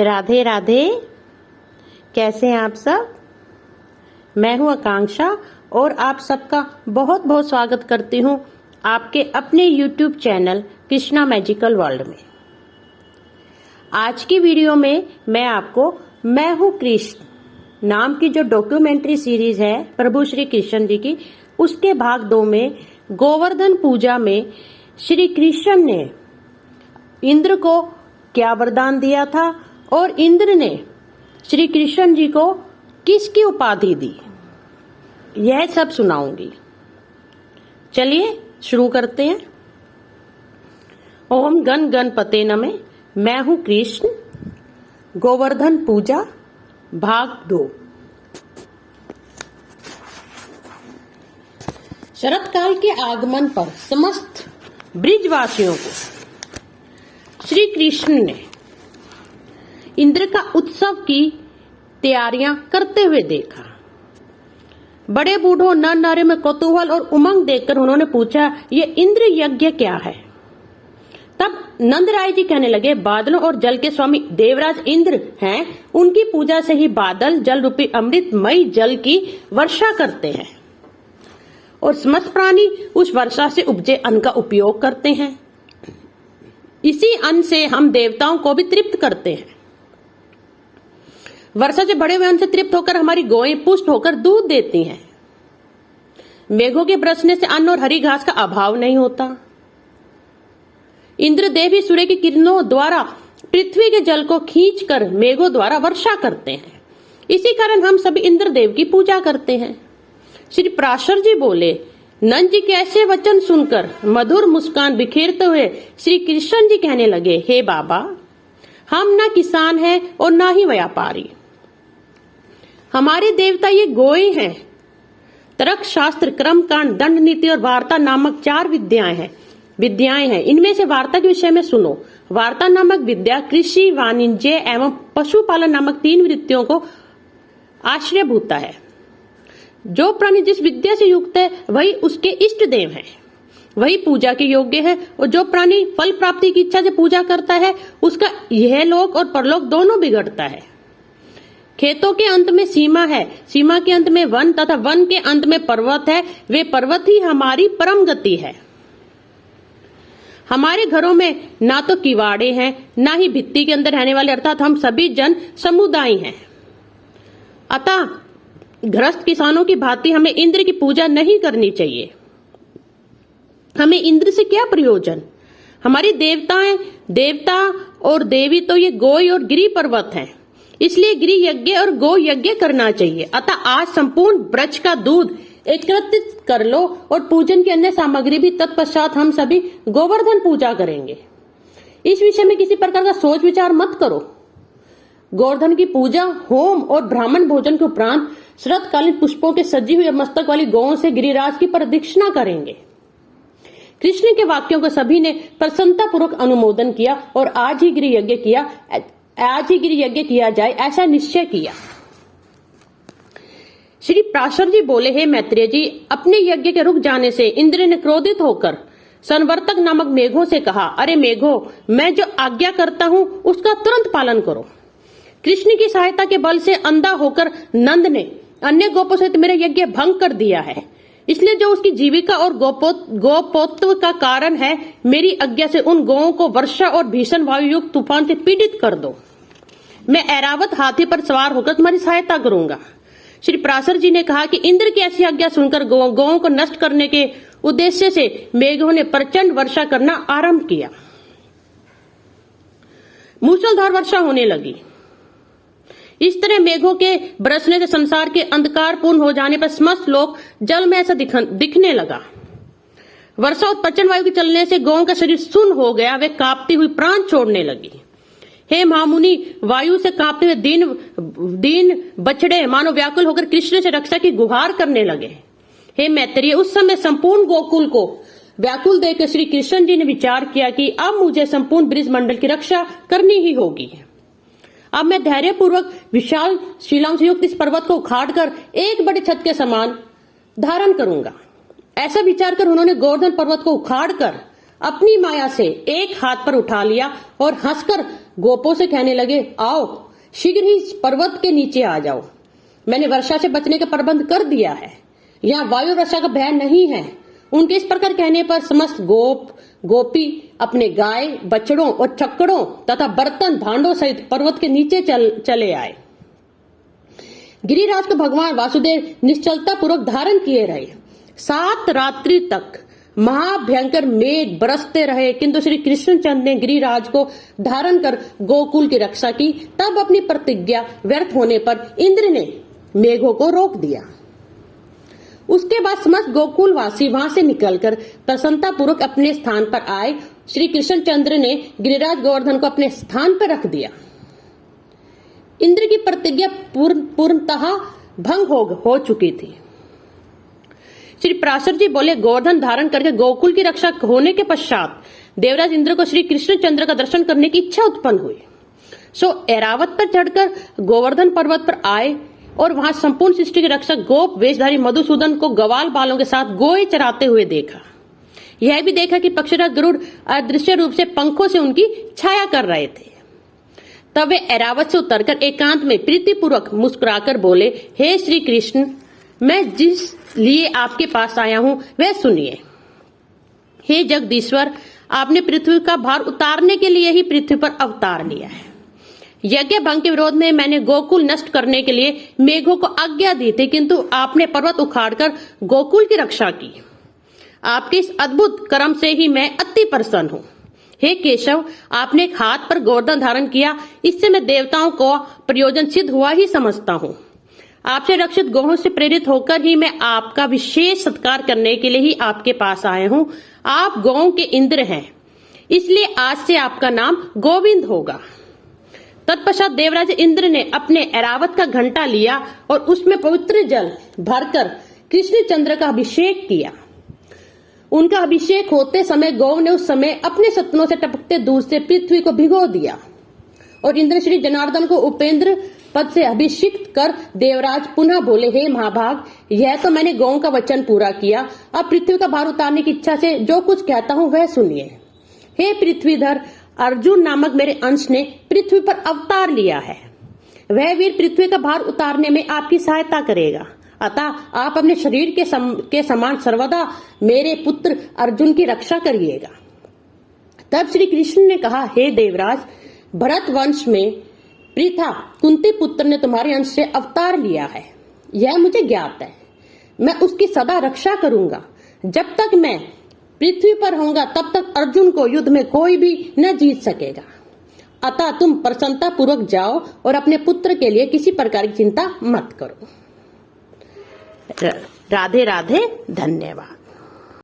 राधे राधे। कैसे हैं आप सब? मैं हूं आकांक्षा और आप सबका बहुत बहुत स्वागत करती हूं आपके अपने YouTube channel Krishna magical world में। आज की वीडियो में मैं आपको मैं हूं कृष्ण नाम की जो डॉक्यूमेंट्री सीरीज है प्रभु श्री कृष्ण जी की, उसके भाग 2 में गोवर्धन पूजा में श्री कृष्ण ने इंद्र को क्या वरदान दिया था और इंद्र ने श्री कृष्ण जी को किसकी उपाधि दी, यह सब सुनाऊंगी। चलिए शुरू करते हैं। ओम गण गणपते नमः। मैं हूं कृष्ण। गोवर्धन पूजा भाग 2। शरत काल के आगमन पर समस्त ब्रिजवासियों को श्री कृष्ण ने इंद्र का उत्सव की तैयारियां करते हुए देखा। बड़े बूढ़ों नर नारी में कौतूहल और उमंग देखकर उन्होंने पूछा, ये इंद्र यज्ञ क्या है? तब नंदराय जी कहने लगे, बादलों और जल के स्वामी देवराज इंद्र हैं, उनकी पूजा से ही बादल जल रूपी अमृतमयी जल की वर्षा करते हैं और समस्त प्राणी उस वर्षा से उपजे अन्न का उपयोग करते हैं। इसी अन्न से हम देवताओं को भी तृप्त करते हैं। वर्षा से बड़े हुए अन्न से तृप्त होकर हमारी गौएं पुष्ट होकर दूध देती हैं। मेघों के बरसने से अन्न और हरी घास का अभाव नहीं होता। इंद्रदेव ही सूर्य की किरणों द्वारा पृथ्वी के जल को खींचकर मेघों द्वारा वर्षा करते हैं। इसी कारण हम सभी इंद्रदेव की पूजा करते हैं। श्री पराशर जी बोले, नंद जी के ऐसे वचन सुनकर मधुर मुस्कान बिखेरते हुए श्री कृष्ण जी कहने लगे, हे बाबा, हम ना किसान हैं और ना ही व्यापारी। हमारे देवता ये गोए हैं। तर्क शास्त्र, कर्म कांड, दंड नीति और वार्ता नामक 4 विद्याएं हैं। इनमें से वार्ता के विषय में सुनो। वार्ता नामक विद्या कृषि, वाणिज्य एवं पशुपालन नामक 3 वृत्तियों को आश्रयभूता है। जो प्राणी जिस विद्या से युक्त है वही उसके इष्ट देव हैं, वही पूजा के योग्य है। और जो प्राणी फल प्राप्ति की इच्छा से पूजा करता है उसका यह लोक और परलोक दोनों बिगड़ता है। खेतों के अंत में सीमा है, सीमा के अंत में वन तथा वन के अंत में पर्वत है। वे पर्वत ही हमारी परम गति है। हमारे घरों में ना तो किवाड़े हैं, ना ही भित्ति के अंदर रहने वाले, अर्थात हम सभी जन समुदाय हैं। अतः गृहस्थ किसानों की भांति हमें इंद्र की पूजा नहीं करनी चाहिए। हमें इंद्र से क्या प्रयोजन? हमारी देवता और देवी तो ये गोई और गिरी पर्वत हैं, इसलिए गिरी यज्ञ और गो यज्ञ करना चाहिए। अतः आज संपूर्ण ब्रज का दूध एकत्रित कर लो और पूजन की अन्य सामग्री भी। तत्पश्चात हम सभी गोवर्धन पूजा करेंगे। इस विषय में किसी प्रकार का सोच विचार मत करो। गोवर्धन की पूजा होम और ब्राह्मण भोजन के उपरांत शरतकालीन पुष्पों के सजी हुई मस्तक वाली गौओं से गिरिराज की प्रदक्षिणा करेंगे। कृष्ण के वाक्यों को सभी ने प्रसन्नता पूर्वक अनुमोदन किया और आज ही गिरि यज्ञ किया जाए, ऐसा निश्चय किया। श्री पराशर जी बोले, हे मैत्रेय जी, अपने यज्ञ के रुक जाने से इंद्र ने क्रोधित होकर संवर्तक नामक मेघों से कहा, अरे मेघों, मैं जो आज्ञा करता हूं उसका तुरंत पालन करो। कृष्ण की सहायता के बल से अंधा होकर नंद ने अन्य गोपों सहित मेरा यज्ञ भंग कर दिया है। इसलिए जो उसकी जीविका और गोपोत्व का कारण है, मेरी आज्ञा से उन गौओं को वर्षा और भीषण वायु युक्त तूफान से पीड़ित कर दो। मैं ऐरावत हाथी पर सवार होकर तुम्हारी सहायता करूंगा। श्री पराशर जी ने कहा कि इंद्र की ऐसी आज्ञा सुनकर गौओं को नष्ट करने के उद्देश्य से मेघों ने प्रचंड वर्षा करना आरंभ किया। मूसलधार वर्षा होने लगी। इस तरह मेघों के बरसने से संसार के अंधकार पूर्ण हो जाने पर समस्त लोग जल में ऐसा दिखने लगा। वर्षा और प्रचंड वायु के चलने से गौओं का शरीर सुन्न हो गया। वे कांपती हुई प्राण छोड़ने लगी। हे महामुनि, वायु से कांपते हुए दीन बछड़े मानो व्याकुल होकर कृष्ण से रक्षा की गुहार करने लगे। हे मैत्रेय, उस समय संपूर्ण गोकुल को व्याकुल देखकर श्री कृष्ण जी ने विचार किया कि अब मुझे संपूर्ण ब्रिज मंडल की रक्षा करनी ही होगी। अब मैं धैर्य पूर्वक विशाल शिलाओं से युक्त इस पर्वत को उखाड़कर एक बड़े छत के समान धारण करूंगा। ऐसा विचार कर उन्होंने गोवर्धन पर्वत को उखाड़कर अपनी माया से एक हाथ पर उठा लिया और हंसकर गोपों से कहने लगे, आओ शीघ्र ही इस पर्वत के नीचे आ जाओ। मैंने वर्षा से बचने का प्रबंध कर दिया है। यहाँ वायु वर्षा का भय नहीं है। उनके इस प्रकार कहने पर समस्त गोपी अपने गाय, बछड़ों और छक्कड़ों तथा बर्तन भांडों सहित पर्वत के नीचे चले आए। गिरिराज को भगवान वासुदेव निश्चलता पूर्वक धारण किए रहे। 7 रात्रि तक महाभयंकर मेघ बरसते रहे, किंतु श्री कृष्णचंद्र ने गिरिराज को धारण कर गोकुल की रक्षा की। तब अपनी प्रतिज्ञा व्यर्थ होने पर इंद्र ने मेघों को रोक दिया। उसके बाद समस्त गोकुलवासी वहां से निकलकर प्रसन्नता पूर्वक अपने स्थान पर आए। श्री कृष्णचंद्र ने गिरिराज गोवर्धन को अपने स्थान पर रख दिया। इंद्र की प्रतिज्ञा पूर्णतः भंग हो चुकी थी। श्री पराशर जी बोले, गोवर्धन धारण करके गोकुल की रक्षा होने के पश्चात देवराज इंद्र को श्री कृष्णचंद्र का दर्शन करने की इच्छा उत्पन्न हुई। सो ऐरावत पर चढ़कर गोवर्धन पर्वत पर आए और वहां संपूर्ण सृष्टि के रक्षक गोप वेशधारी मधुसूदन को गवाल बालों के साथ गोए चराते हुए देखा। यह भी देखा कि पक्षीराज गरुड़ अदृश्य रूप से पंखों से उनकी छाया कर रहे थे। तब वे ऐरावत से उतरकर एकांत में प्रीतिपूर्वक मुस्कुराकर बोले, हे श्री कृष्ण, मैं जिस लिए आपके पास आया हूं वह सुनिए। हे जगदीश्वर, आपने पृथ्वी का भार उतारने के लिए ही पृथ्वी पर अवतार लिया है। यज्ञ भंग के विरोध में मैंने गोकुल नष्ट करने के लिए मेघों को आज्ञा दी थी, किंतु आपने पर्वत उखाड़कर गोकुल की रक्षा की। आपके इस अद्भुत कर्म से ही मैं अति प्रसन्न हूँ। हे केशव, आपने एक हाथ पर गोवर्धन धारण किया, इससे मैं देवताओं को प्रयोजन सिद्ध हुआ ही समझता हूँ। आपसे रक्षित गोहों से प्रेरित होकर ही मैं आपका विशेष सत्कार करने के लिए ही आपके पास आया हूँ। आप गौओं के इंद्र हैं, इसलिए आज से आपका नाम गोविंद होगा। तत्पश्चात देवराज इंद्र ने अपने ऐरावत का घंटा लिया और उसमें पवित्र जल भरकर कृष्णचंद्र का अभिषेक किया। उनका अभिषेक होते समय गौ ने उस समय अपने सतनों से टपकते दूध से पृथ्वी को भिगो दिया और इंद्र श्री जनार्दन को उपेंद्र पद से अभिषिक्त कर देवराज पुनः बोले, हे महाभाग, यह तो मैंने गौ का वचन पूरा किया। अब पृथ्वी का भार उतारने की इच्छा से जो कुछ कहता हूँ वह सुनिए। हे पृथ्वीधर, अर्जुन नामक मेरे अंश ने पृथ्वी पर अवतार लिया है। वह वीर पृथ्वी का भार उतारने में आपकी सहायता करेगा। अतः आप अपने शरीर के समान सर्वदा मेरे पुत्र अर्जुन की रक्षा करिएगा। तब श्री कृष्ण ने कहा, हे देवराज, भरत वंश में प्रीथा कुंती पुत्र ने तुम्हारे अंश से अवतार लिया है, यह मुझे ज्ञात है। मैं उसकी सदा रक्षा करूंगा। जब तक मैं पृथ्वी पर होऊंगा तब तक अर्जुन को युद्ध में कोई भी न जीत सकेगा। अतः तुम प्रसन्नता पूर्वक जाओ और अपने पुत्र के लिए किसी प्रकार की चिंता मत करो। राधे राधे, धन्यवाद।